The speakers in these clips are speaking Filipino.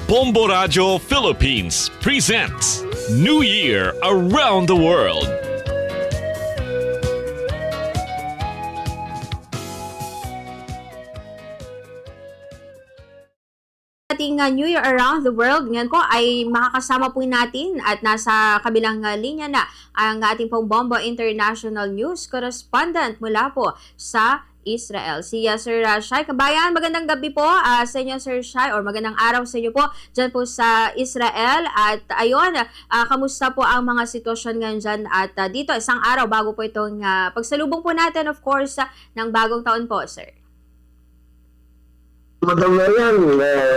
Bombo Radio Philippines presents New Year Around the World. Ating New Year Around the World. Ngayon po ay makakasama po natin at nasa kabilang linya na ang ating pong Bombo International News Correspondent mula po sa Israel. Si Sir Shai Kabayan, magandang gabi po sa inyo Sir Shai, or magandang araw sa inyo po dyan po sa Israel. At ayun, kamusta po ang mga sitwasyon ngayon dyan at dito isang araw bago po itong pagsalubong po natin of course ng bagong taon po Sir. Magandang yan.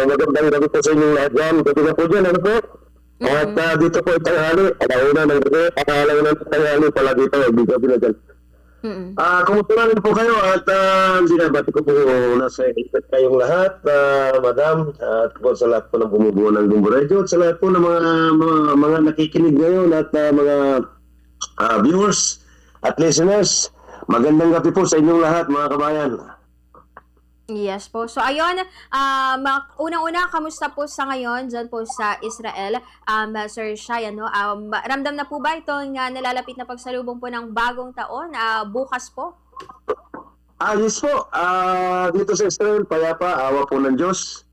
Magandang gabi po sa inyong lahat yan. Gabi na po dyan, ano po? At dito po tanghali, alauna ng gabi, alauna ng tanghali pala dito, gabi na dyan. Kumusta na po kayo at binabati ko po nasa ikat kayong lahat, madam, at po sa lahat po ng bumubuo ng Bombo Radio, at sa lahat po ng mga nakikinig ngayon at mga viewers at listeners. Magandang gabi po sa inyong lahat, mga kabayan. Yes po. So ayun, unang-una, kamusta po sa ngayon dyan po sa Israel, Sir Shai, ano? Ramdam na po ba itong nalalapit na pagsalubong po ng bagong taon, bukas po? Yes po. Dito sa Israel, payapa, awa po ng Diyos.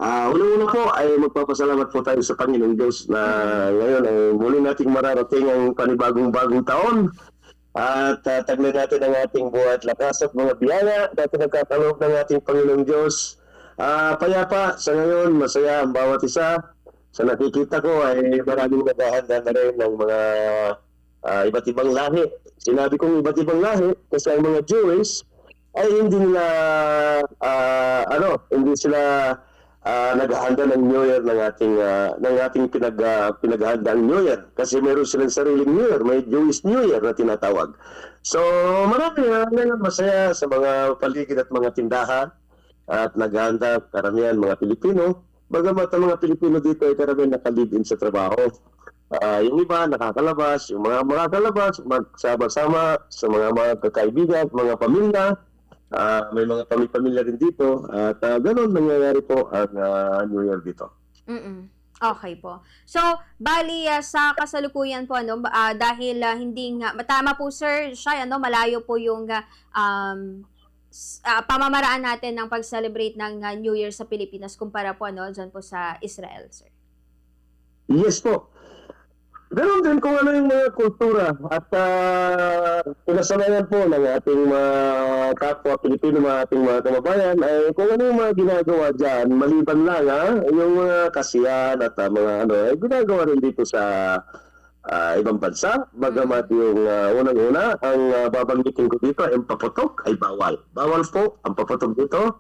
Unang-una po ay magpapasalamat po tayo sa Panginoong Diyos na ngayon ay muli nating mararating ang panibagong-bagong taon. At taglay natin ang ating buhat lakas at mga biyaya dati nagkakaloob ng ating Panginoong Diyos. Payapa sa ngayon, masaya ang bawat isa. Sa nakikita ko ay maraming naghahanda na rin ng mga iba't ibang lahi. Sinabi kong iba't ibang lahi kasi ang mga Jewish ay hindi nila hindi sila naghahanda ng New Year ng ating pinaghahandang New Year kasi meron silang sariling New Year, may Jewish New Year na tinatawag. So marami ngayon masaya sa mga paligid at mga tindahan at naghahanda karamihan mga Pilipino. Bagamat ang mga Pilipino dito ay karamihan nakalibin sa trabaho. Yung iba nakakalabas, yung mga makakalabas magsama-sama sa mga kaibigan, mga pamilya. May mga pamilya rin dito at ganoon nangyayari po ang New Year dito. Okay po. So, bali sa kasalukuyan po dahil hindi nga matama po Sir Shai, malayo po yung pamamaraan natin ng pag-celebrate ng New Year sa Pilipinas kumpara po diyan po sa Israel, Sir. Yes po. Ganon din kung ano yung mga kultura at pinasanayan po ng ating mga kapwa Pilipino, ating mga kababayan ay kung ano yung mga ginagawa dyan, maliban lang yung mga kasiyan at mga ay ginagawa rin dito sa ibang bansa. Bagamat yung unang-una, ang babanggitin ko dito ay ang paputok ay bawal. Bawal po ang paputok dito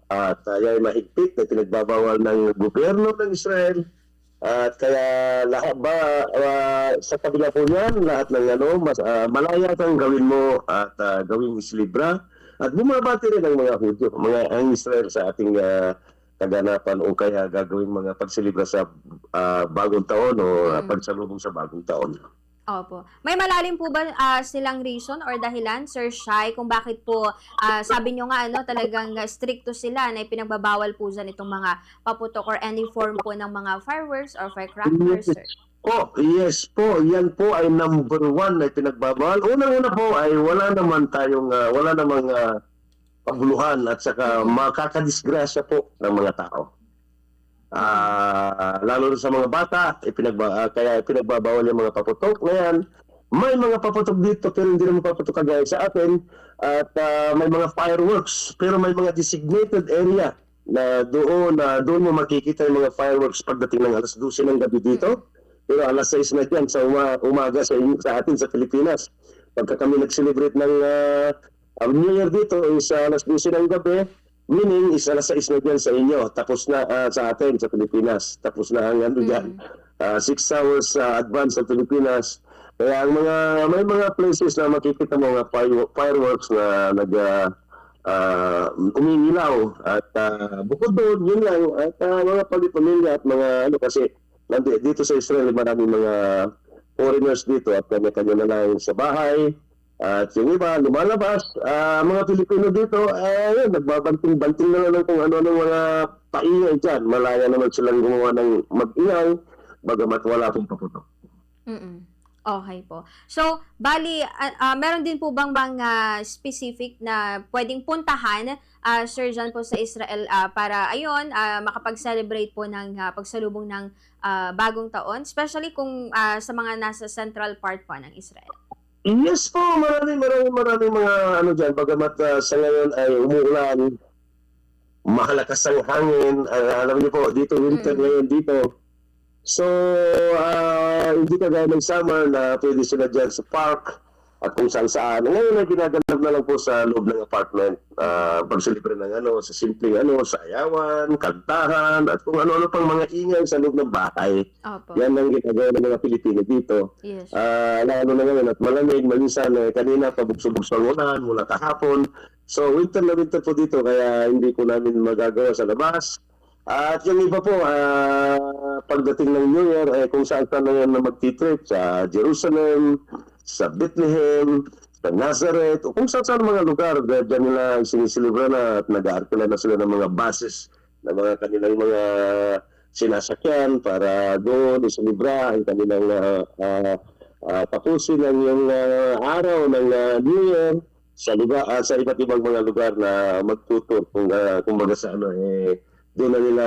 at ay mahigpit na pinagbabawal ng gobyerno ng Israel. At kaya lahat sa kabila po niyan, lahat ng malaya kang gawin mo at gawing islibra at bumabati rin ang mga Hudyo, ang Israel sa ating kaganapan o kaya gagawing mga pagsilibra sa bagong taon o pagsalubong sa bagong taon. Opo. May malalim po ba silang reason or dahilan, Sir Shai, kung bakit po sabi nyo nga talagang stricto sila na ipinagbabawal po dyan itong mga paputok or any form po ng mga fireworks or firecrackers, sir? Yes po. Yan po ay number one na pinagbabawal. Unang-una po ay wala namang paguluhan at saka makakadisgrasya po ng mga tao. Lalo sa mga bata, kaya pinagbabawal yung mga paputok. Ngayon, may mga paputok dito pero hindi naman paputok kagaya sa atin at may mga fireworks pero may mga designated area na doon mo makikita yung mga fireworks pagdating ng alas 12 ng gabi dito pero alas 6 na yan sa umaga sa atin sa Pilipinas. Pagka kami nag-celebrate ng New Year dito is alas 12 ng gabi. Meaning, is alas 6 na dyan sa inyo. Tapos na sa atin, sa Pilipinas. Tapos na ang dyan. 6 hours advance sa Pilipinas. Kaya may mga places na makikita mo mga fireworks na umingilaw. At bukod doon, yun lang. At mga pamilya at mga kasi dito sa Israel, maraming mga foreigners dito at kanya-kanya na lang sa bahay. At yung iba, lumalabas. Mga Pilipino dito, yun, nagbabanting-banting na lang kung ano-ano mga paingay dyan. Malaya naman silang gumawa ng mag-ingay, bagamat wala pong paputok. Mm. Okay po. So, bali, meron din po bang mga specific na pwedeng puntahan, Sir John po sa Israel para ayun, makapag-celebrate po ng pagsalubong ng bagong taon, especially kung sa mga nasa central part po ng Israel. Yes po, maraming mga ano dyan. Bagamat sa ngayon ay umuulan, mahalakas ang hangin. Alam niyo po, dito winter ngayon dito. So, hindi kagaya ng summer na pwede sila dyan sa park at kung saan saan. Ngayon ay ginaganap na lang po sa loob ng apartment. Pagsilibre ng sa simpleng sayawan, kantahan, at kung ano-ano pang mga ingay sa loob ng bahay. Opo. Yan ang ginagawa ng mga Pilipino dito. Yes. Lalo na ngayon at malamig, malisan. Kanina, pabugso-bugso ang ulan mula kahapon. So, winter na winter po dito, kaya hindi ko namin magagawa sa labas. At yung iba po, pagdating ng New Year, kung saan na yan na magtitrip sa Jerusalem, sa Bethlehem, sa Nazareth, o kung saan mga lugar, dyan nila sinisilibra na at nag-aarkila na sila ng mga buses, na mga kanilang mga sinasakyan para doon isilibra ang kanilang tapusin ang yung araw ng New Year sa lugar, sa iba't ibang mga lugar na magtutur kung baga sa doon na nila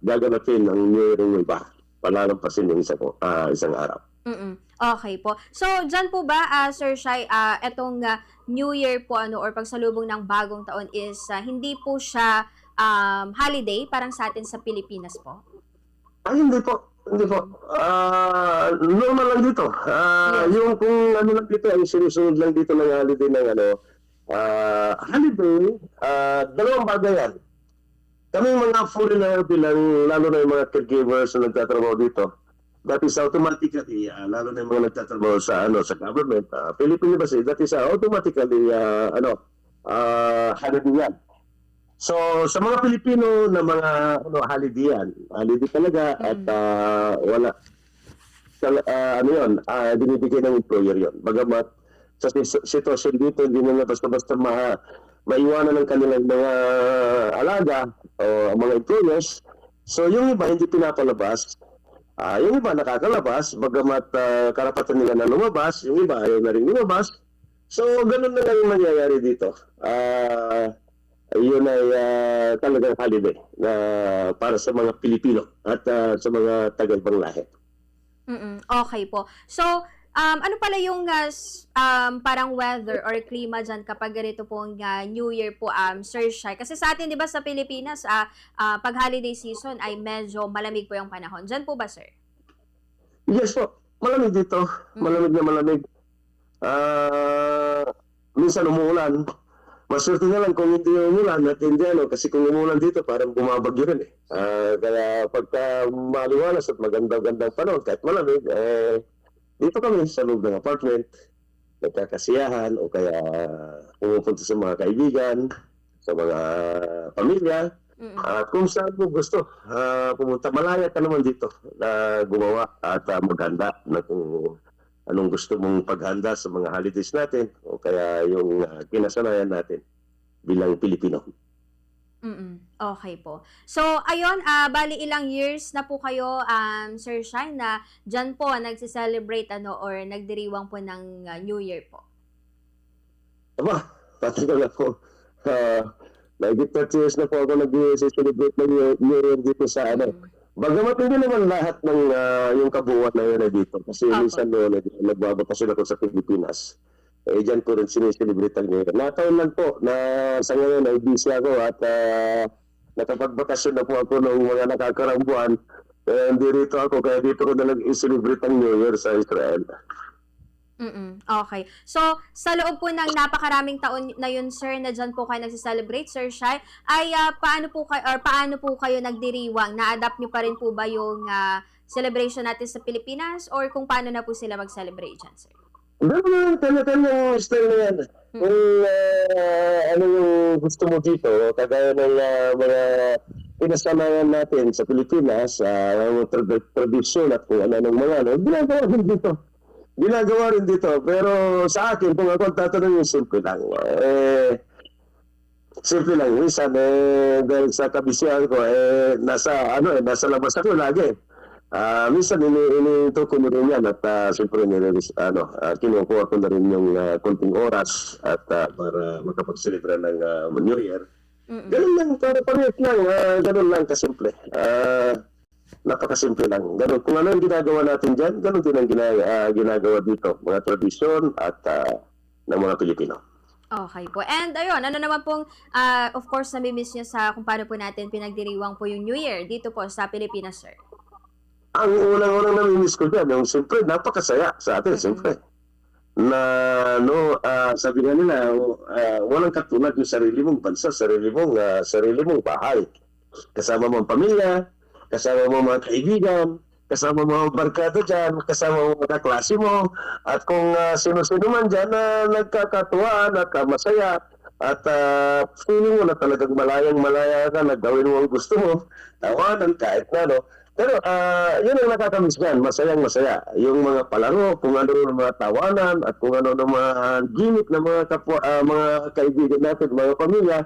gaganapin ang New Year ng iba. Palalampasin yung isang araw. Okay po. So, dyan po ba, Sir Shai, etong New Year po or pagsalubong ng bagong taon is hindi po siya holiday parang sa atin sa Pilipinas po? Hindi po. Hindi po. Normal lang dito. Yung kung ano lang dito, ang sinusunod lang dito ng holiday ng holiday, dalawang bagay yan. Kami mga foreigner bilang, lalo na yung mga caregivers na nagtatrabaho dito, that is automatically, lalo na yung mga nagtatrabaho sa government, Philippine Embassy, that is automatically, holiday yan. So, sa mga Pilipino na mga holiday yan, holiday talaga at wala, binibigay ng employer yon. Bagamat sa sitwasyon dito, hindi na basta-basta maiwanan ng kanilang mga alaga o mga employers. So yung iba hindi pinapalabas. Yung iba nakakalabas, bagamat karapatan nila na lumabas, yung iba ayaw na rin lumabas. So ganun na lang yung nangyayari dito. Yun ay talagang holiday na para sa mga Pilipino at sa mga taga-ibang lahi. Okay po. So, ano pala yung parang weather or klima dyan kapag ganito pong New Year po, Sir Shai? Kasi sa atin, di ba, sa Pilipinas, pag holiday season ay medyo malamig po yung panahon. Dyan po ba, sir? Yes po. Malamig dito. Malamig na malamig. Minsan umuulan. Maswerte na lang kung hindi umulan at hindi kasi kung umulan dito parang bumabagyo rin kaya pagka maliwalas at magandang panahon kahit malamig, dito kami sa loob ng apartment, nagkakasiyahan o kaya pumupunta sa mga kaibigan, sa mga pamilya. At kung saan mo gusto, pumunta, malaya ka naman dito na gumawa at maghanda na kung anong gusto mong paghanda sa mga holidays natin o kaya yung kinasanayan natin bilang Pilipino. Okay po. So, ayun, bali ilang years na po kayo, Sir Shai, na dyan po nagsiselebrate or nagdiriwang po ng New Year po? Aba, pati ko na po. Nagit 30 years na po ako nag-celebrate ng New Year dito sa Bagamat hindi naman lahat ng yung kabuuan na yun dito. Kasi minsan nagbabakasyon ako sa Pilipinas. Diyan ko rin sineselebrate ang New Year. Nataon lang po na sa ngayon ay busy ako at nakapagbakasyon na po ako ng mga nakakarang buwan. Hindi rito ako, kaya dito ko na nag-celebrate ang New Year sa Israel. Okay. So, sa loob po ng napakaraming taon na yun, sir, na dyan po kayo nagsiselebrate, Sir Shai, ay paano po kayo nagdiriwang? Na-adapt nyo pa rin po ba yung celebration natin sa Pilipinas or kung paano na po sila mag-celebrate dyan, sir? Kanya-kanyang style na yan. Kung ano yung gusto mo dito, kagaya ng mga pinasamayan natin sa Pilipinas, ang tradisyon at kung ano-anong mga ginagawa din dito. ginagawa rin dito. Pero sa akin, kung ako tatanungin, simple lang. Simple lang. Minsan, dahil sa kabisihan ko, nasa labas ako lagi. Minsan, iniinto ko na rin yan at siyempre, kinukuha ko na rin yung konting oras at para makapagsilibra ng New Year. Ganun lang, para parehas lang. Ganun lang kasimple. Napakasimple lang. Ganun. Kung ano yung ginagawa natin dyan, ganun din ang ginagawa dito. Mga tradisyon at ng mga Pilipino. Okay po. And ayun, ano naman pong, of course, nami-miss niya sa kung paano po natin pinagdiriwang po yung New Year dito po sa Pilipinas, sir? Ang unang-unang nami-miss ko dyan, yung siyempre, napakasaya sa atin, siyempre. Na, sabi nga nila, walang katulad yung sarili mong bansa, sarili mong bahay. Kasama mo ang pamilya, kasama mo mga kaibigan, kasama mo ang barkada dyan, kasama mo mga klase mo, at kung sino-sino man dyan na nagkakatuwaan at masaya, at feeling mo na talagang malayang-malaya ka, nagawin mo ang gusto mo, tawanan kahit na, no? Pero yun ang nakakamiss yan, masayang-masaya. Yung mga palaro, kung ano ng mga tawanan, at kung ano ng mga gimmick ng mga kaibigan natin, mga pamilya,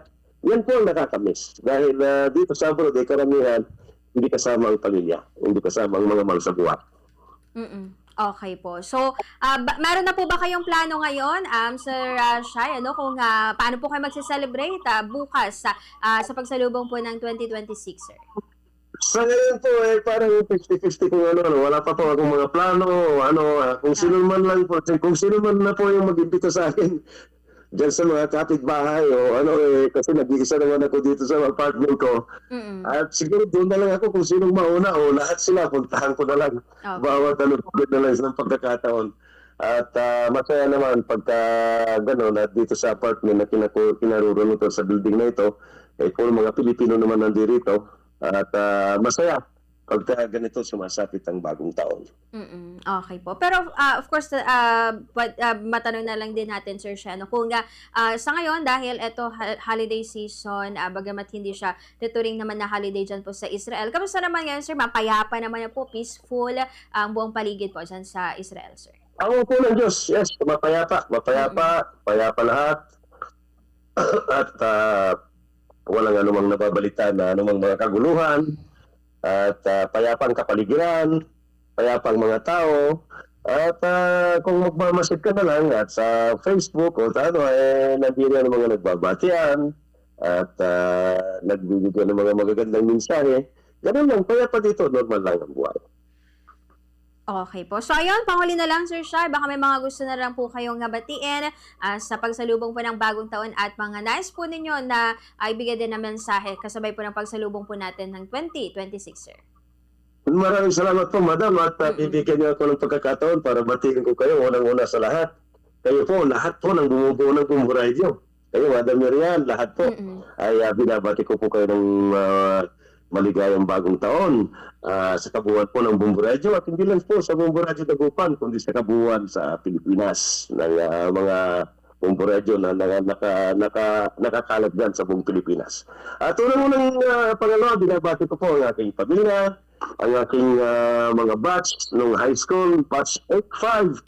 yan po ang nakakamiss. Dahil dito sa abroad, karamihan, hindi kasama ang pamilya, hindi kasama ang mga mahal sa buwan. Okay po. So, meron na po ba kayong plano ngayon, Sir Shai, kung paano po kayo magse-celebrate bukas sa pagsalubong po ng 2026, sir? Sa ngayon po, parang 50-50 kung wala pa po akong mga plano, kung sino man lang po, kung sino man na po yung mag-imbita sa akin, dyan sa mga kapitbahay kasi nag-iisa naman ako dito sa apartment ko. At siguro doon na lang ako kung sinong mauna o lahat sila, puntahan ko na lang. Okay. Bawat na lang ng pagkakataon. At masaya naman pagka gano'n at dito sa apartment na kinarurunod sa building na ito, kung mga Pilipino naman nandito at masaya pagka ganito sumasapit ang bagong taon. Okay po. Pero of course, matanong na lang din natin, Sir Shai, kung sa ngayon, dahil ito holiday season, bagamat hindi siya tuturing naman na holiday dyan po sa Israel, kamusta naman ngayon, sir? Mapayapa naman po, peaceful ang buong paligid po dyan sa Israel, sir? Ang po ng Diyos, yes, mapayapa lahat. At walang anumang nababalita na anumang mga kaguluhan. At payapang kapaligiran, payapang mga tao, at kung magmamasid ka na lang at sa Facebook o nandiyan ng mga nagbabatian at nagbibigyan ng mga magagandang mensahe, ganun lang, payapa dito, normal lang ang buhay. Okay po. So ayun, panghuli na lang, Sir Shai, baka may mga gusto na lang po kayong batiin sa pagsalubong po ng bagong taon at mga nais po ninyo na ibigay din na mensahe kasabay po ng pagsalubong po natin ng 2026, sir. Maraming salamat po, madam, at bibigyan niyo ako ng pagkakataon para batiin ko kayo unang-una sa lahat. Kayo po, lahat po ng bumubuo ng Bumbo Radio. Kayo, Madam Miriam, lahat po ay binabati ko po kayo ng maligayang bagong taon sa kabuuan po ng Bumbo Radio at hindi lang po sa Bumbo Radio Dagupan kundi sa kabuuan sa Pilipinas ng mga Bumbo Radio na nakakalat dyan sa buong Pilipinas. At unang-unang pangalawa, binabati ko po ang aking pamilya, ang aking mga batch nung high school, batch 85,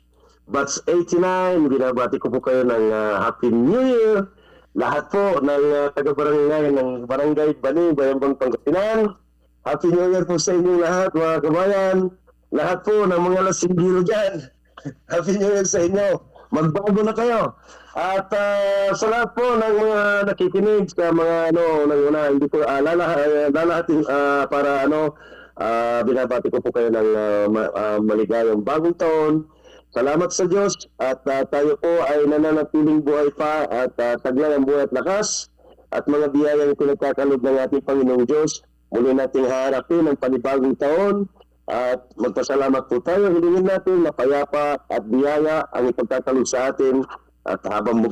batch 89, binabati ko po kayo ng Happy New Year. Lahat po ng taga-barangay ng Barangay Bani, Bayambang Pangasinan. Happy New Year po sa inyong lahat, mga kabayan. Lahat po ng mga lasinggiro dyan. Happy New Year sa inyo. Magbago na kayo. At sa lahat po ng mga nakikinig sa mga hindi ko lalahatin para binabati ko po kayo ng maligayang bagong taon. Salamat sa Diyos at tayo po ay nananatiling buhay pa at taglan ang buhay at lakas at mga biyayang pinagkakalob ng ating Panginoong Diyos. Muli nating haharapin ang panibagong taon at magpasalamat po tayo. Hilingin natin na payapa at biyaya ang ipagkakalob sa atin at habang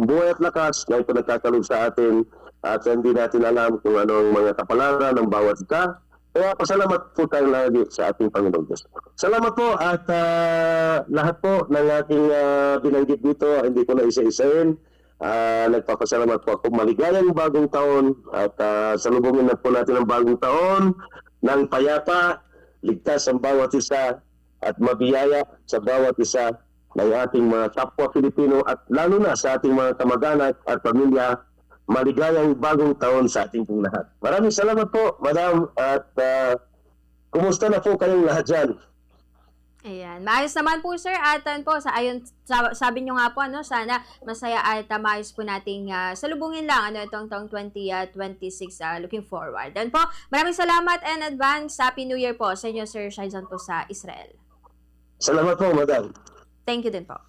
buhay at lakas na ito nagkakalob sa atin at hindi natin alam kung ano ang mga kapalaran ng bawat isa. Kaya pasalamat po tayo lagi sa ating Panginoon Diyos. Salamat po at lahat po ng ating binanggit dito, hindi ko na isa-isahin. Nagpapasalamat po ako. Maligayang bagong taon at salubungin na po natin ang bagong taon ng payapa, ligtas ang bawat isa at mabiyaya sa bawat isa ng ating mga kapwa Pilipino at lalo na sa ating mga kamag-anak at pamilya. Maligayang bagong taon sa ating pong lahat. Maraming salamat po, Madam, at kumusta na po kayong lahat dyan? Ayan. Maayos naman po, sir. At po, sabi nyo nga po, sana masaya at maayos po nating salubungin lang itong taong 2026. Looking forward. And po, maraming salamat and advance Happy New Year po sa inyo, Sir Shaizan po sa Israel. Salamat po, Madam. Thank you din po.